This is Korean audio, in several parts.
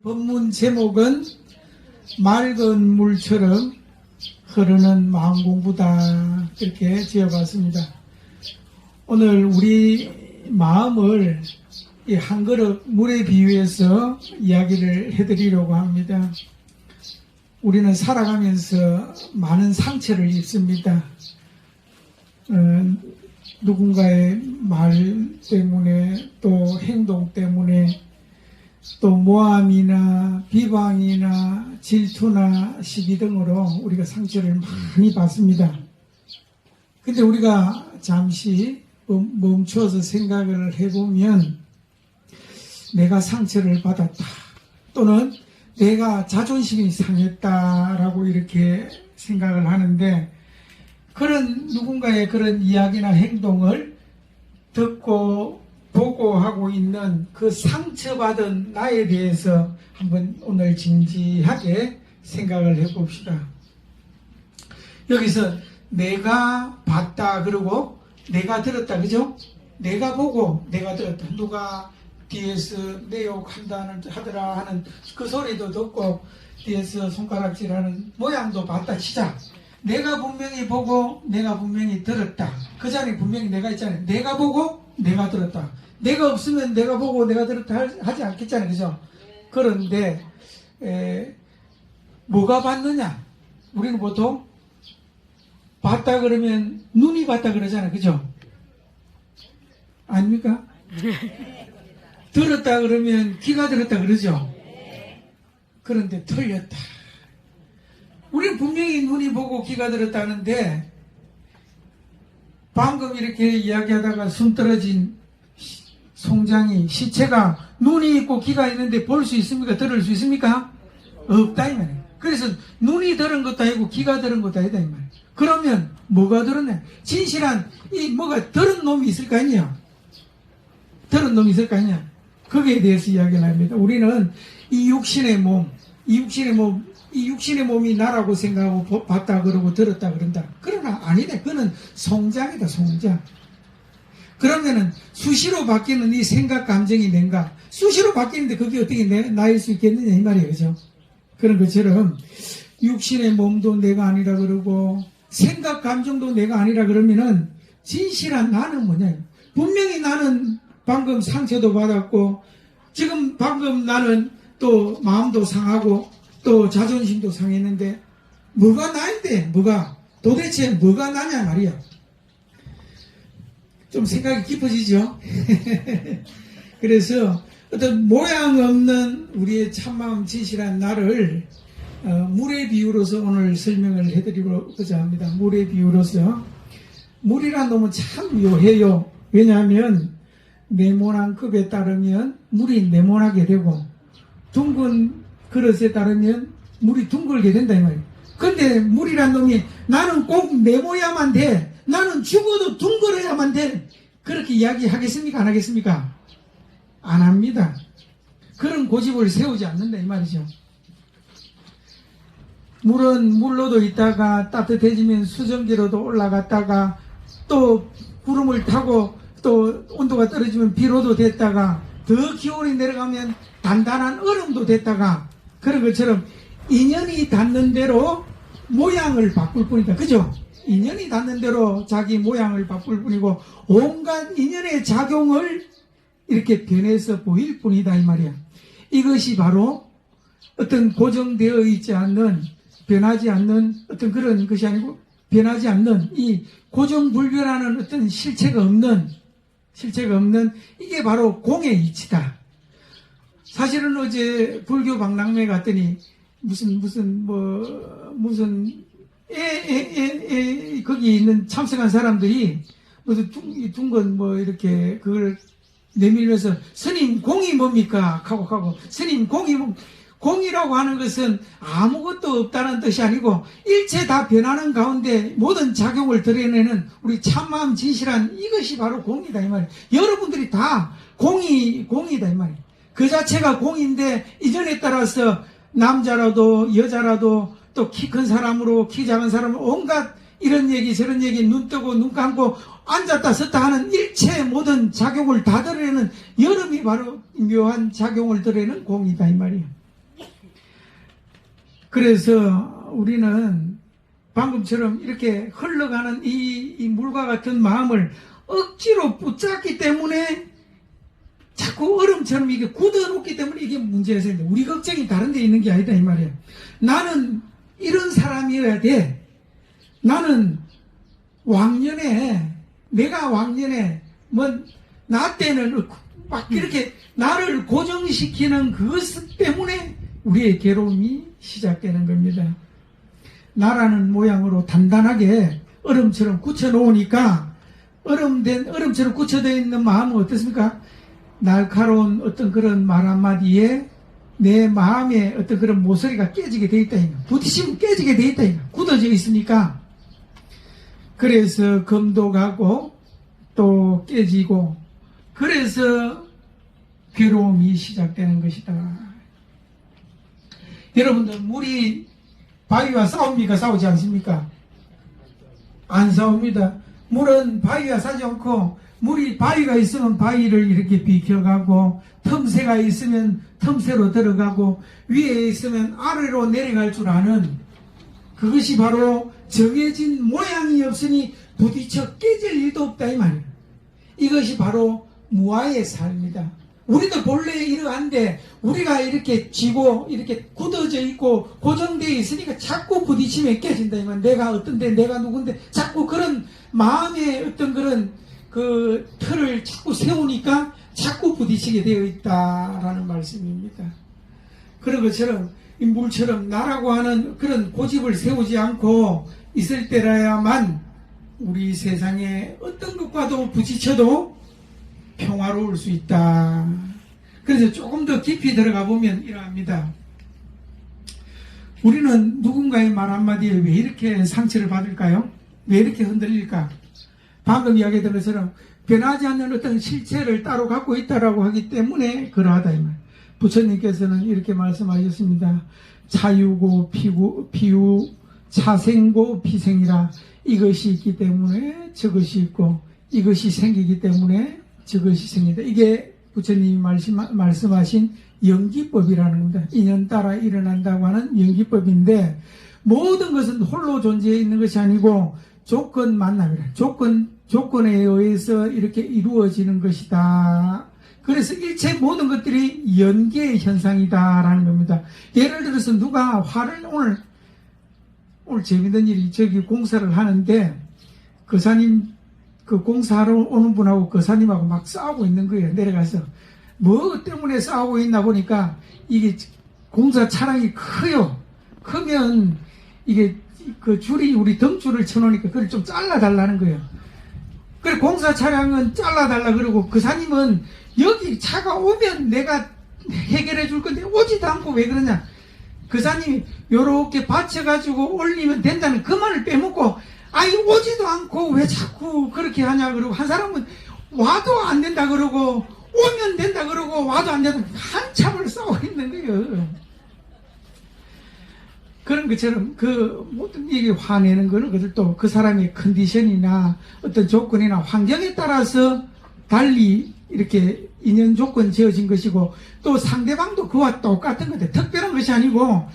본문 제목은 맑은 물처럼 흐르는 마음 공부다, 이렇게 지어봤습니다. 오늘 우리 마음을 이 한 그릇 물에 비유해서 이야기를 해드리려고 합니다. 우리는 살아가면서 많은 상처를 입습니다. 누군가의 말 때문에, 또 행동 때문에, 또 모함이나 비방이나 질투나 시기 등으로 우리가 상처를 많이 받습니다. 근데 우리가 잠시 멈춰서 생각을 해보면 내가 상처를 받았다, 또는 내가 자존심이 상했다라고 이렇게 생각을 하는데, 그런 누군가의 그런 이야기나 행동을 듣고 보고 하고 있는 그 상처받은 나에 대해서 한번 오늘 진지하게 생각을 해봅시다. 여기서 내가 봤다, 그리고 내가 들었다, 그죠? 내가 보고 내가 들었다. 누가 뒤에서 내 욕한다는 하더라 하는 그 소리도 듣고 뒤에서 손가락질하는 모양도 봤다 치자. 내가 분명히 보고 내가 분명히 들었다. 그 자리에 분명히 내가 있잖아요. 내가 보고 내가 들었다. 내가 없으면 내가 보고 내가 들었다 하지 않겠잖아요, 그죠? 그런데 뭐가 봤느냐? 우리는 보통 봤다 그러면 눈이 봤다 그러잖아요, 그죠? 아닙니까? 들었다 그러면 귀가 들었다 그러죠? 그런데 틀렸다. 우리는 분명히 눈이 보고 귀가 들었다는데, 방금 이렇게 이야기하다가 숨 떨어진 송장이, 시체가 눈이 있고 귀가 있는데 볼 수 있습니까? 들을 수 있습니까? 없다, 이 말이에요. 그래서 눈이 들은 것도 아니고 귀가 들은 것도 아니다, 이 말이에요. 그러면 뭐가 들었냐? 진실한 뭐가 들은 놈이 있을 거 아니냐? 들은 놈이 있을 거 아니냐? 거기에 대해서 이야기를 합니다. 우리는 이 육신의 몸이 나라고 생각하고 봤다 그러고 들었다 그런다. 그러나 아니다. 그거는 송장이다, 송장. 그러면은 수시로 바뀌는 이 생각, 감정이 nen가? 수시로 바뀌는데 그게 어떻게 나일 수 있겠느냐, 이 말이에요, 그죠? 그런 것처럼 육신의 몸도 내가 아니라 그러고 생각, 감정도 내가 아니라 그러면은 진실한 나는 뭐냐? 분명히 나는 방금 상처도 받았고, 지금 방금 나는 또 마음도 상하고 또 자존심도 상했는데, 뭐가 나인데, 도대체 뭐가 나냐 말이야. 좀 생각이 깊어지죠? 그래서 어떤 모양 없는 우리의 참마음 진실한 나를 물의 비유로서 오늘 설명을 해드리고자 합니다. 물의 비유로서. 물이란 놈은 참 묘해요. 왜냐하면 네모난 컵에 따르면 물이 네모나게 되고, 둥근 그릇에 따르면 물이 둥글게 된다, 이 말이에요. 근데 물이란 놈이 나는 꼭 네모야만 돼, 나는 죽어도 둥글어야만 돼, 그렇게 이야기하겠습니까? 안 하겠습니까? 안 합니다. 그런 고집을 세우지 않는다, 이 말이죠. 물은 물로도 있다가 따뜻해지면 수증기로도 올라갔다가 또 구름을 타고 또 온도가 떨어지면 비로도 됐다가 더 기온이 내려가면 단단한 얼음도 됐다가, 그런 것처럼 인연이 닿는 대로 모양을 바꿀 뿐이다, 그죠? 인연이 닿는 대로 자기 모양을 바꿀 뿐이고, 온갖 인연의 작용을 이렇게 변해서 보일 뿐이다, 이 말이야. 이것이 바로 어떤 고정되어 있지 않는, 변하지 않는 어떤 그런 것이 아니고, 변하지 않는 이 고정불변하는 어떤 실체가 없는 이게 바로 공의 이치다. 사실은 어제 불교 박람회 갔더니 무슨 거기 있는 참석한 사람들이 무슨 둥근 이렇게 그걸 내밀면서, 스님 공이 뭡니까? 하고 스님 공이라고 하는 것은 아무것도 없다는 뜻이 아니고 일체 다 변하는 가운데 모든 작용을 드러내는 우리 참마음 진실한 이것이 바로 공이다, 이 말이에요. 여러분들이 다 공이다, 이 말이에요. 그 자체가 공인데, 이전에 따라서 남자라도 여자라도 또 키 큰 사람으로 키 작은 사람으로 온갖 이런 얘기 저런 얘기, 눈 뜨고 눈 감고 앉았다 섰다 하는 일체 모든 작용을 다 드러내는 여름이 바로 묘한 작용을 드러내는 공이다, 이 말이에요. 그래서 우리는 방금처럼 이렇게 흘러가는 이 물과 같은 마음을 억지로 붙잡기 때문에 자꾸 얼음처럼 이게 굳어놓기 때문에 이게 문제가 생긴다. 우리 걱정이 다른 데 있는 게 아니다 이 말이에요. 나는 이런 사람이어야 돼. 나는 내가 왕년에 나 때는 막 이렇게 나를 고정시키는 그것 때문에 우리의 괴로움이 시작되는 겁니다. 나라는 모양으로 단단하게 얼음처럼 굳혀놓으니까 얼음처럼 굳혀져 있는 마음은 어떻습니까? 날카로운 어떤 그런 말 한마디에 내 마음에 어떤 그런 모서리가 깨지게 돼 있다. 부딪히면 깨지게 돼 있다. 굳어져 있으니까. 그래서 금도 가고 또 깨지고 그래서 괴로움이 시작되는 것이다. 여러분들 물이 바위와 싸웁니까? 싸우지 않습니까? 안 싸웁니다. 물은 바위와 싸지 않고 물이 바위가 있으면 바위를 이렇게 비켜가고 틈새가 있으면 틈새로 들어가고 위에 있으면 아래로 내려갈 줄 아는 그것이 바로 정해진 모양이 없으니 부딪혀 깨질 일도 없다 이 말이에요. 이것이 바로 무아의 삶이다. 우리도 본래 이러한데 우리가 이렇게 쥐고 이렇게 굳어져 있고 고정되어 있으니까 자꾸 부딪히면 깨진다 이 말. 내가 어떤데 내가 누군데 자꾸 그런 마음의 어떤 그런 그 틀을 자꾸 세우니까 자꾸 부딪히게 되어 있다라는 말씀입니다. 그런 것처럼 이 물처럼 나라고 하는 그런 고집을 세우지 않고 있을 때라야만 우리 세상에 어떤 것과도 부딪혀도 평화로울 수 있다. 그래서 조금 더 깊이 들어가 보면 이러합니다. 우리는 누군가의 말 한마디에 왜 이렇게 상처를 받을까요? 왜 이렇게 흔들릴까? 방금 이야기했던 것처럼 변하지 않는 어떤 실체를 따로 갖고 있다라고 하기 때문에 그러하다 이 말. 부처님께서는 이렇게 말씀하셨습니다. 차유고 피유 차생고 피생이라. 이것이 있기 때문에 저것이 있고 이것이 생기기 때문에 저것이 생긴다. 이게 부처님이 말씀하신 연기법이라는 겁니다. 인연 따라 일어난다고 하는 연기법인데 모든 것은 홀로 존재해 있는 것이 아니고 조건 만남이라. 조건에 의해서 이렇게 이루어지는 것이다. 그래서 일체 모든 것들이 연계의 현상이다라는 겁니다. 예를 들어서 누가 화를 오늘 재밌는 일이 저기 공사를 하는데 거사님 그 공사하러 오는 분하고 거사님하고 막 싸우고 있는 거예요. 내려가서 뭐 때문에 싸우고 있나 보니까 이게 공사 차량이 커요. 크면 이게 그 줄이 우리 등줄을 쳐놓으니까 그걸 좀 잘라달라는 거예요. 그래 공사 차량은 잘라달라 그러고 거사님은 여기 차가 오면 내가 해결해 줄 건데 오지도 않고 왜 그러냐. 거사님이 요렇게 받쳐가지고 올리면 된다는 그 말을 빼먹고 아이 오지도 않고 왜 자꾸 그렇게 하냐 그러고 한 사람은 와도 안 된다 그러고 오면 된다 그러고 와도 안 된다 한참을 싸우고 있는 거예요. 그런 것처럼 그 모든 얘기 화내는 거는 그들도 그 사람의 컨디션이나 어떤 조건이나 환경에 따라서 달리 이렇게 인연 조건 지어진 것이고 또 상대방도 그와 똑같은 건데 특별한 것이 아니고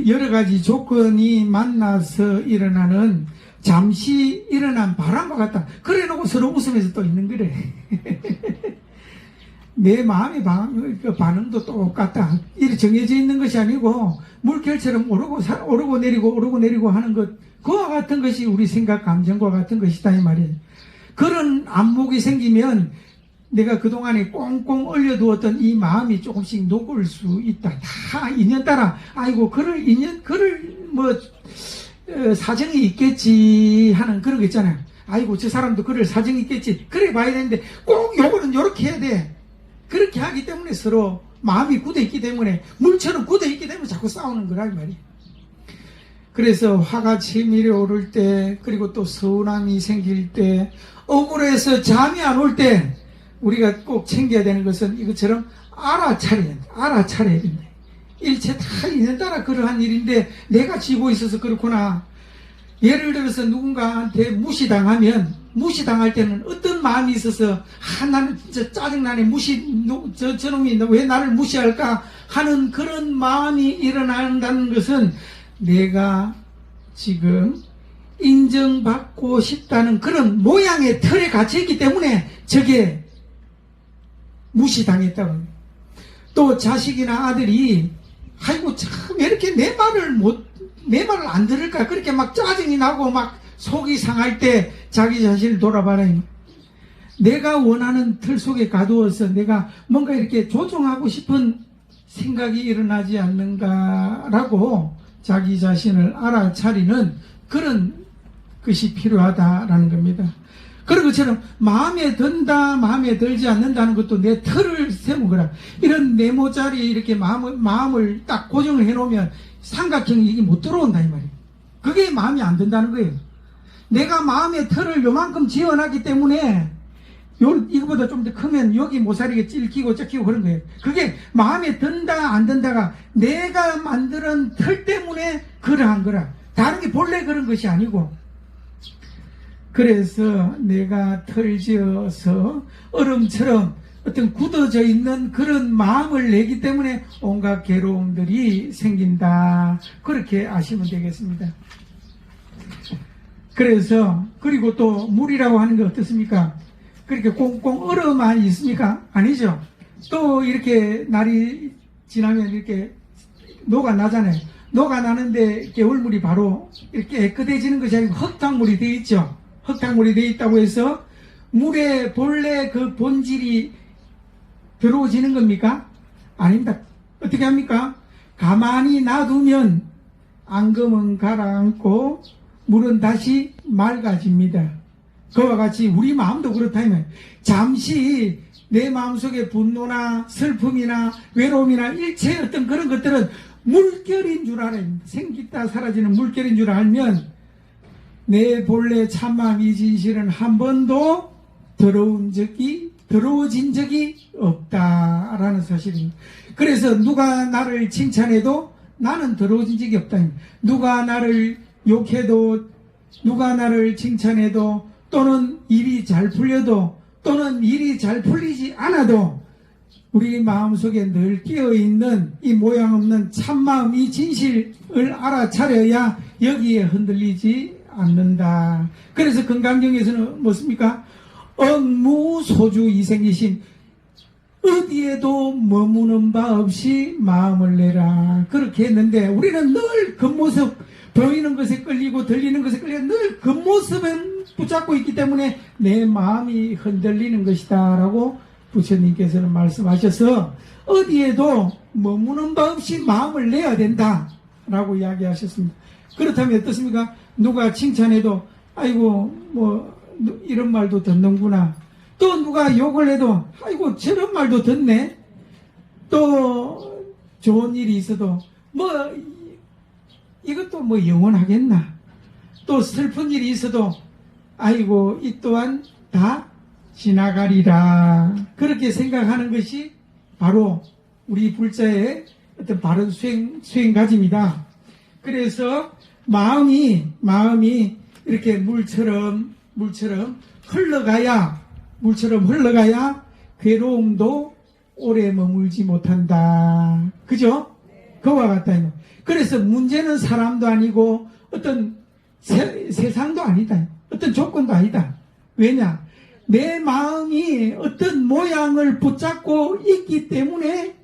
여러 가지 조건이 만나서 일어나는 잠시 일어난 바람과 같다. 그래 놓고 서로 웃으면서 또 있는 거래. 내 마음의 반응도 똑같다. 이렇게 정해져 있는 것이 아니고 물결처럼 오르고 내리고 하는 것 그와 같은 것이 우리 생각 감정과 같은 것이다 이 말이에요. 그런 안목이 생기면 내가 그동안에 꽁꽁 얼려두었던 이 마음이 조금씩 녹을 수 있다. 다 인연 따라 아이고 사정이 있겠지 하는 그런 거 있잖아요. 아이고 저 사람도 그럴 사정이 있겠지. 그래 봐야 되는데 꼭 요거는 요렇게 해야 돼. 그렇게 하기 때문에 서로 마음이 굳어있기 때문에 물처럼 굳어있기 때문에 자꾸 싸우는 거라 이 말이에요. 그래서 화가 치밀에 오를 때 그리고 또 서운함이 생길 때 억울해서 잠이 안 올 때 우리가 꼭 챙겨야 되는 것은 이것처럼 알아차려야 된다. 일체 다 인연 따라 그러한 일인데 내가 지고 있어서 그렇구나. 예를 들어서 누군가한테 무시당하면 무시당할 때는 어떤 마음이 있어서 나는 진짜 짜증나네, 저놈이 왜 나를 무시할까 하는 그런 마음이 일어난다는 것은 내가 지금 인정받고 싶다는 그런 모양의 틀에 갇혀있기 때문에 저게 무시당했다고 합니다. 또 자식이나 아들이 아이고 참 이렇게 내 말을 안 들을까 그렇게 막 짜증이 나고 막 속이 상할 때 자기 자신을 돌아봐라. 내가 원하는 틀 속에 가두어서 내가 뭔가 이렇게 조종하고 싶은 생각이 일어나지 않는가라고 자기 자신을 알아차리는 그런 것이 필요하다라는 겁니다. 그런 것처럼 마음에 든다, 마음에 들지 않는다는 것도 내 틀을 세운 거라. 이런 네모짜리 이렇게 마음을 딱 고정을 해놓으면 삼각형이 이게 못 들어온다 이 말이에요. 그게 마음이 안 든다는 거예요. 내가 마음의 틀을 요만큼 지어놨기 때문에 이거보다 좀 더 크면 여기 모서리가 찔기고 쩍기고 그런 거예요. 그게 마음에 든다 안 든다가 내가 만드는 틀 때문에 그러한 거라. 다른 게 본래 그런 것이 아니고. 그래서 내가 틀 지어서 얼음처럼 어떤 굳어져 있는 그런 마음을 내기 때문에 온갖 괴로움들이 생긴다. 그렇게 아시면 되겠습니다. 그래서 그리고 또 물이라고 하는 게 어떻습니까? 그렇게 꽁꽁 얼어만 있습니까? 아니죠. 또 이렇게 날이 지나면 이렇게 녹아나잖아요. 녹아나는데 겨울물이 바로 이렇게 깨끗해지는 것이 아니고 흙탕물이 되어 있죠. 흙탕물이 되어 있다고 해서 물에 본래 그 본질이 들어오지는 겁니까? 아닙니다. 어떻게 합니까? 가만히 놔두면 앙금은 가라앉고 물은 다시 맑아집니다. 그와 같이 우리 마음도 그렇다면 잠시 내 마음속에 분노나 슬픔이나 외로움이나 일체 어떤 그런 것들은 물결인 줄 알아요. 생기다 사라지는 물결인 줄 알면 내 본래 참마음 이 진실은 한 번도 더러워진 적이 없다라는 사실입니다. 그래서 누가 나를 칭찬해도 나는 더러워진 적이 없다. 누가 나를 욕해도 누가 나를 칭찬해도 또는 일이 잘 풀려도 또는 일이 잘 풀리지 않아도 우리 마음속에 늘 끼어있는 이 모양 없는 참마음 이 진실을 알아차려야 여기에 흔들리지 않는다. 그래서 건강경에서는 뭐습니까? 억무소주 이생이신 어디에도 머무는 바 없이 마음을 내라. 그렇게 했는데 우리는 늘 겉모습 보이는 것에 끌리고 들리는 것에 끌리고 늘 겉모습은 붙잡고 있기 때문에 내 마음이 흔들리는 것이다 라고 부처님께서는 말씀하셔서 어디에도 머무는 바 없이 마음을 내야 된다 라고 이야기하셨습니다. 그렇다면 어떻습니까? 누가 칭찬해도 아이고 뭐 이런 말도 듣는구나. 또 누가 욕을 해도 아이고 저런 말도 듣네. 또 좋은 일이 있어도 뭐 이것도 뭐 영원하겠나. 또 슬픈 일이 있어도 아이고 이 또한 다 지나가리라. 그렇게 생각하는 것이 바로 우리 불자의 어떤 바른 수행가짐이다. 그래서 마음이 이렇게 물처럼 흘러가야 괴로움도 오래 머물지 못한다. 그죠? 그와 같다. 그래서 문제는 사람도 아니고 어떤 세상도 아니다. 어떤 조건도 아니다. 왜냐? 내 마음이 어떤 모양을 붙잡고 있기 때문에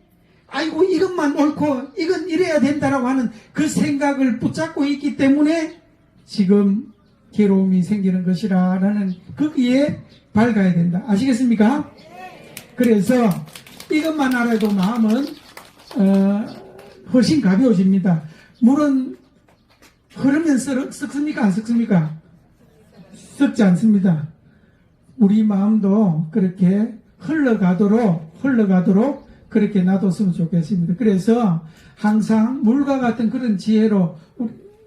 아이고 이것만 옳고 이건 이래야 된다라고 하는 그 생각을 붙잡고 있기 때문에 지금 괴로움이 생기는 것이라는 거기에 밝아야 된다. 아시겠습니까? 그래서 이것만 알아도 마음은 훨씬 가벼워집니다. 물은 흐르면 썩습니까? 안 썩습니까? 썩지 않습니다. 우리 마음도 그렇게 흘러가도록 그렇게 놔뒀으면 좋겠습니다. 그래서 항상 물과 같은 그런 지혜로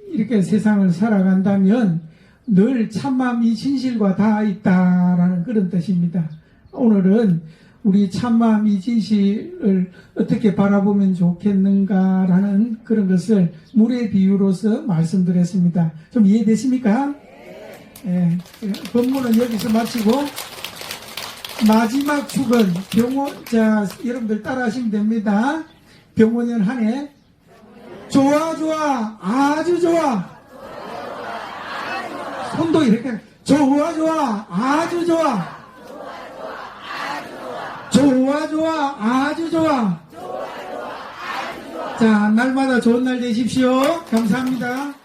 이렇게 세상을 살아간다면 늘 참마음 이 진실과 다 있다라는 그런 뜻입니다. 오늘은 우리 참마음 이 진실을 어떻게 바라보면 좋겠는가라는 그런 것을 물의 비유로서 말씀드렸습니다. 좀 이해되십니까? 예, 법문은 여기서 마치고 마지막 축은 병원, 자, 여러분들 따라 하시면 됩니다. 병원년 한 해. 좋아, 좋아, 아주 좋아. 손도 이렇게. 좋아, 좋아, 아주 좋아. 좋아, 좋아, 아주 좋아. 자, 날마다 좋은 날 되십시오. 감사합니다.